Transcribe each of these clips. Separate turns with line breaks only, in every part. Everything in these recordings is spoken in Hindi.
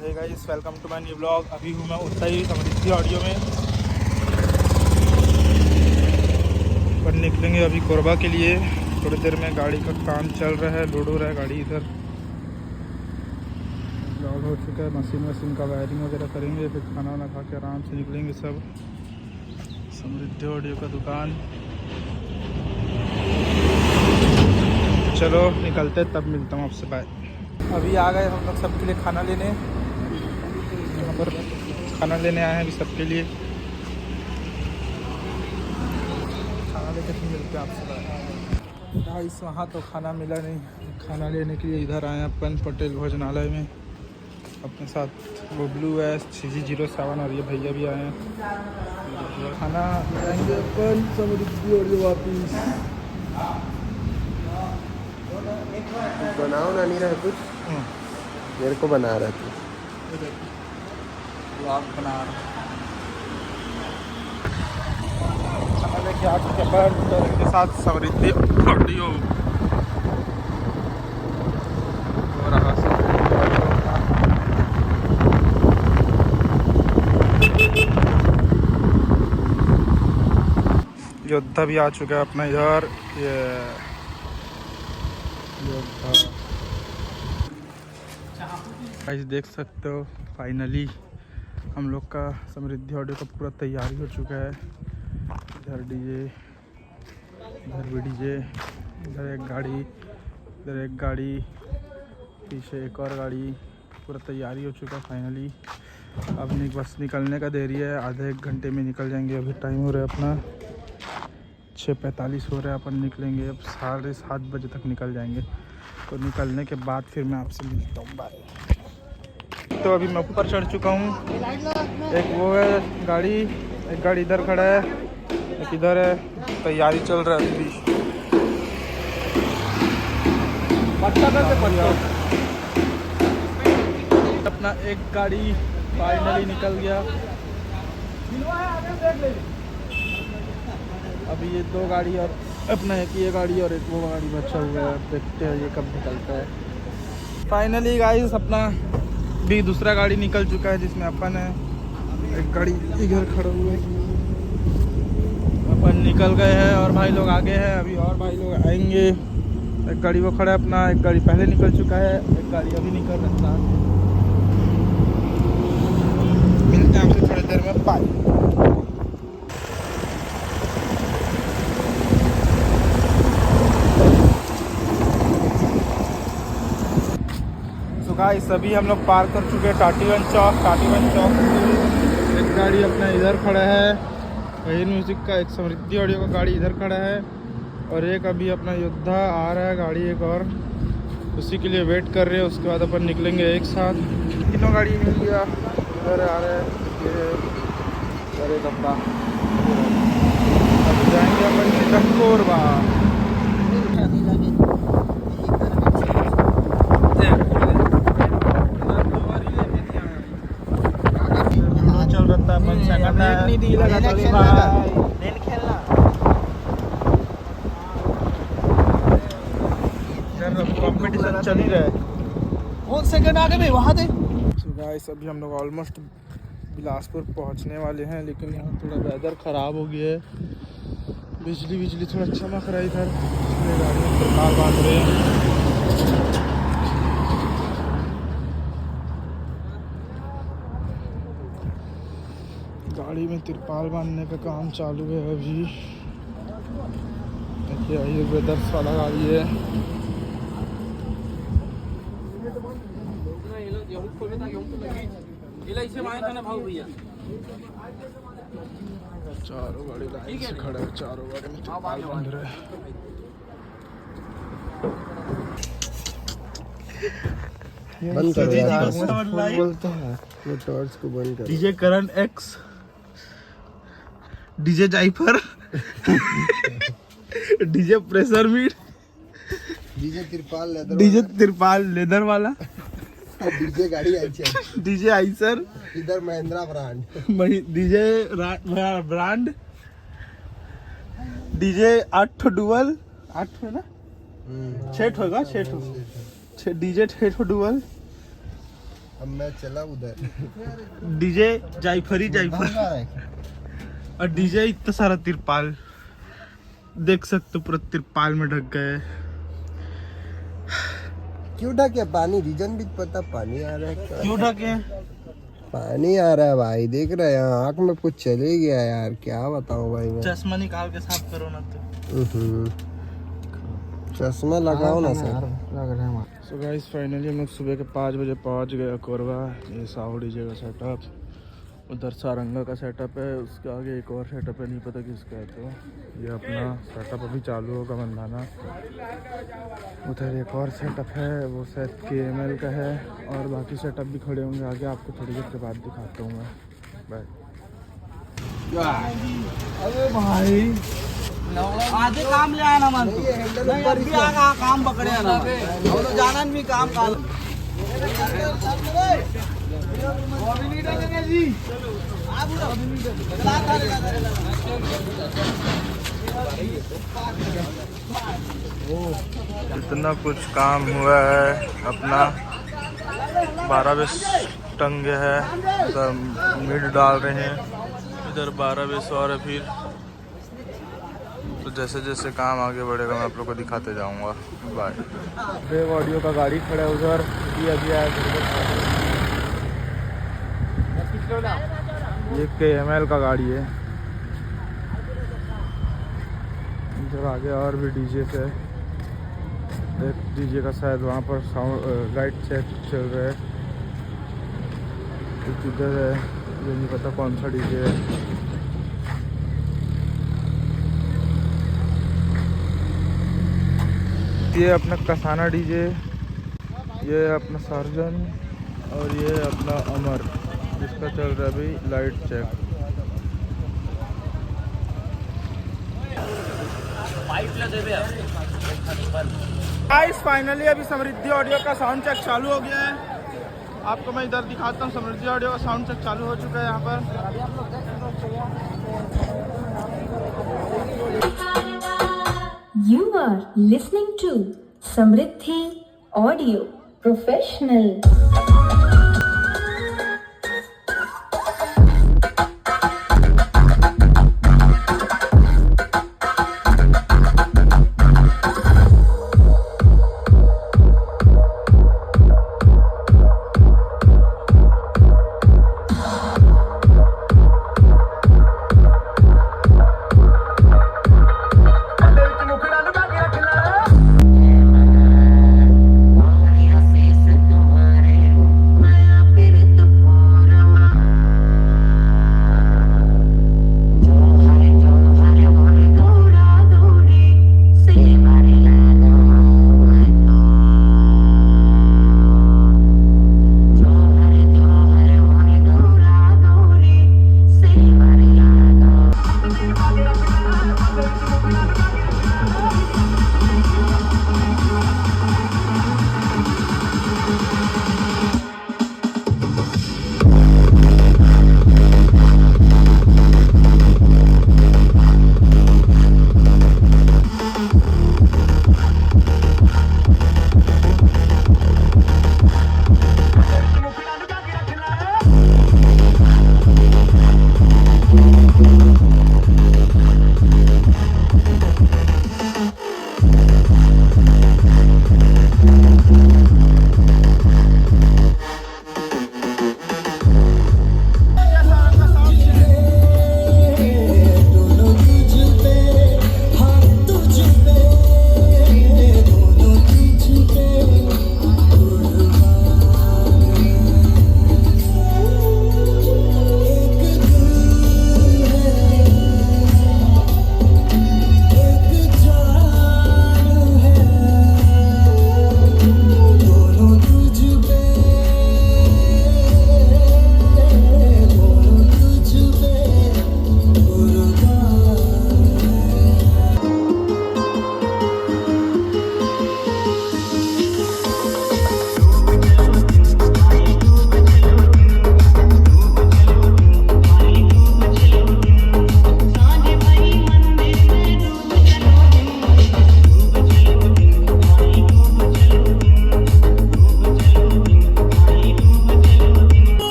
Hey guys, welcome to my new blog. अभी हूँ मैं उत्साही समृद्धि ऑडियो में। पर निकलेंगे अभी कोरबा के लिए। थोड़ी देर में गाड़ी का काम चल रहा है, लोड हो रहा है गाड़ी इधर। लोड हो चुका है, मशीन का वायरिंग वगैरह करेंगे, फिर खाना वाना खा के आराम से निकलेंगे सब। समृद्धि ऑडियो का दुकान। चलो निकलते, तब मिलता हूँ आपसे, बाय। अभी आ गए हम लोग सबके लिए खाना लेने। यहाँ पर खाना लेने आए हैं अभी सबके लिए। खाना लेके फिर मिलते हैं आपसे, बाय। गाइस वहाँ तो खाना मिला नहीं, खाना लेने के लिए इधर आए अपन पटेल भोजनालय में। अपने साथ बबलू है, 3G07 और ये भैया भी आए हैं। खाना जाएंगे अपन समृद्धि और वापिस।
बनाओ ना, नहीं रहा कुछ। मेरे को बना रहा था,
व्लॉग बना रहा। खाना लेके आ चुके पर के साथ समृद्धि ऑडियो हो रहा योद्धा भी आ चुका है अपना इधर। ये योद्धा गाइस देख सकते हो, फाइनली हम लोग का समृद्धि ऑडियो का पूरा तैयारी हो चुका है। इधर डीजे, इधर भी डीजे, इधर एक गाड़ी, पीछे एक और गाड़ी। पूरा तैयारी हो चुका है फाइनली। अब बस निकलने का देरी है, आधे एक घंटे में निकल जाएंगे। अभी टाइम हो रहा है अपना 6:45 हो रहा है। अपन निकलेंगे अब 7:30 बजे तक निकल जाएंगे। तो निकलने के बाद फिर मैं आपसे मिलता हूँ, बाय। तो अभी मैं ऊपर चढ़ चुका हूँ। एक वो है गाड़ी, एक गाड़ी इधर खड़ा है, एक इधर है। तैयारी चल रहा है अभी। अपना एक गाड़ी फाइनली निकल गया। अभी ये दो गाड़ी और अपना एक ये गाड़ी और एक वो गाड़ी बचा हुआ है। देखते हैं ये कब निकलता है। फाइनली गाइस अपना भी दूसरा गाड़ी निकल चुका है जिसमें अपन है। एक गाड़ी इधर खड़ा हुआ है, अपन निकल गए हैं और भाई लोग आगे हैं। अभी और भाई लोग आएंगे। एक गाड़ी वो खड़ा है अपना, एक गाड़ी पहले निकल चुका है, एक गाड़ी अभी निकल रहा है। मिलते हैं आपसे थोड़ी देर में, बाय। गाइस अभी हम लोग पार कर चुके हैं टाटीगंज चौक। एक गाड़ी अपना इधर खड़ा है, वही म्यूजिक का। एक समृद्धि ऑडियो का गाड़ी इधर खड़ा है और एक अभी अपना योद्धा आ रहा है गाड़ी एक और, उसी के लिए वेट कर रहे हैं। उसके बाद अपन निकलेंगे एक साथ। तीनों गाड़ी मिल गया, इधर आ रहा है अरे कपड़ा। अब जाएंगे अपन सीधा कोरबा। कंपटीशन चल ही रहा है।
कौन सेकंड आगे में वहाँ दे।
सो गाइस अभी हम लोग ऑलमोस्ट बिलासपुर पहुंचने वाले हैं, लेकिन यहाँ थोड़ा वेदर ख़राब हो गया है। बिजली थोड़ा चमक रहा है इधर, इसलिए गाड़ी में तिरपाल बांध रहे हैं। गाड़ी में तिरपाल बांधने का काम चालू है अभी। देखिए ये ब्रदर्स वाला गाड़ी है। चारों गाड़ी लाइन से खड़े हैं, चारों गाड़ी में तिरपाल बांध रहे हैं।
बंद कर, बोलता है वो टॉर्च को बंद कर।
डीजे करण एक्स, डीजे जाइफर, डीजे प्रेशर मीट,
डीजे
तिरपाल लेदर वाला,
डीजे गाड़ी
डीजे आइसर,
इधर Mahindra brand,
DJ brand, DJ 8 dual, 8 है ना, 6 होगा, 6 डीजे 6 डुअल,
अब मैं चला उधर
डीजे जायफरी जायफर और डीजे इतना सारा तिरपाल देख सकते हो, पूरा तिरपाल में ढक गए।
क्यों ढके? पानी रीजन भी पता, पानी आ रहा है।
क्यों ढके?
पानी आ रहा है भाई, देख रहे हैं आँख में कुछ चले गया यार, क्या बताऊं भाई मैं।
चश्मा निकाल के साफ करो ना तो।
चश्मा लगाओ ना सर।
सो गाइस फाइनली हम लोग सुबह के 5 बजे पहुंच गए कोरबा। ये साहू डीजे का सेटअप, उधर सारंगा का सेटअप है, उसके आगे एक और सेटअप है, नहीं पता किसका है। तो ये अपना सेटअप अभी चालू होगा बंधाना। उधर एक और सेटअप है, वो शायद KML का है, और बाकी सेटअप भी खड़े होंगे आगे, आपको थोड़ी देर के बाद दिखाता हूँ मैं। बाय। अरे भाई आधे काम ले आना मन तो नहीं, अभी आगा काम पकड़े आना और जाना भी काम काल जी। इतना कुछ काम हुआ है अपना। 12-20 टंगे है, इधर मिड डाल रहे हैं, इधर 12-20 और है। फिर तो जैसे जैसे काम आगे बढ़ेगा मैं आप लोग को दिखाते जाऊंगा। बाय। देव ऑडियो का गाड़ी खड़ा है उधर, अभी आया। ये KML का गाड़ी है। इधर आगे और भी डीजे है, एक डीजे का शायद वहाँ पर साउंड लाइट चेक चल रहा है। एक इधर है, ये नहीं पता कौन सा डीजे है। ये अपना कसाना डीजे, ये अपना सर्जन, और ये अपना अमर, जिसका चल रहा है अभी लाइट चेक। गाइस फाइनली अभी समृद्धि ऑडियो का साउंड चेक चालू हो गया है। आपको मैं इधर दिखाता हूँ, समृद्धि ऑडियो का साउंड चेक चालू हो चुका है यहाँ पर।
You are listening to Samriddhi Audio Professional.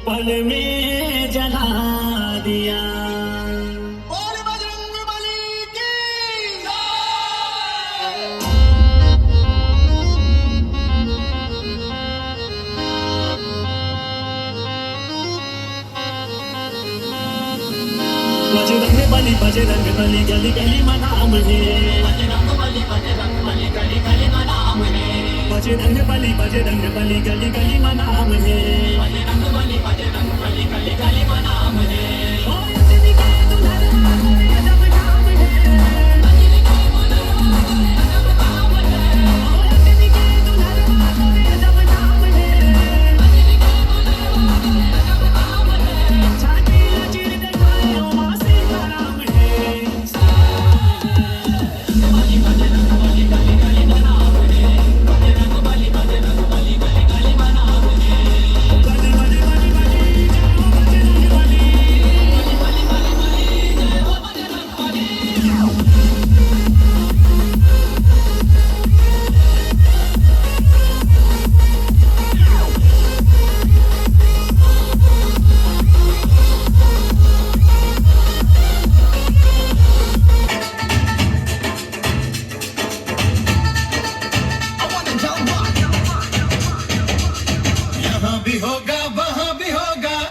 पल में जला दिया। बजरंग बली गली गली मनाम है। बजरंग बली गली गली मनाम है। बजरंग बली गली गली मनाम है। बजरंग बली गली गली मनाम है।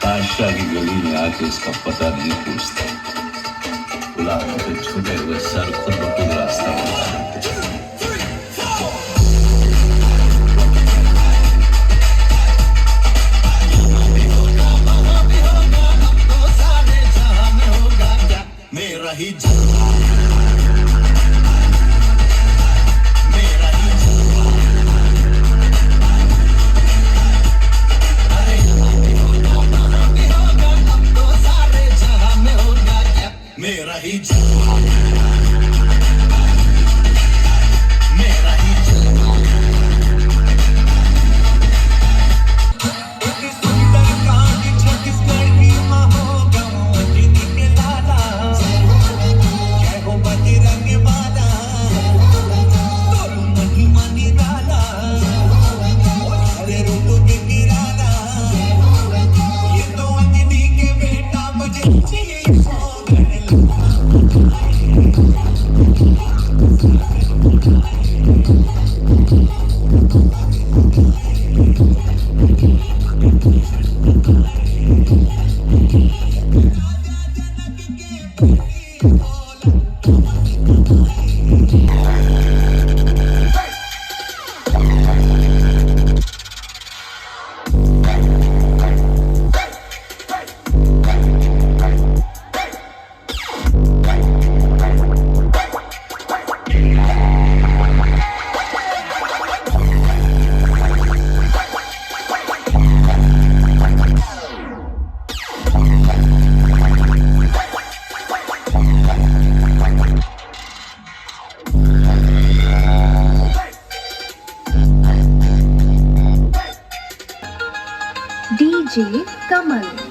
बादशाह की गली में आके इसका पता नहीं पूछता, बुला के छूटे हुए सर खुद ब खुद रास्ता बता देते। मेरा ही मेरा ही मेरा ही सुंदर कांच छत्तीसगढ़ की महोगा जिनी के लाला जय हो बजरंग बाला तोरू नहीं मानी लाला अरे रूप के गिराला ये तो अंजनी के बेटा बजरंग
DJ Kamal.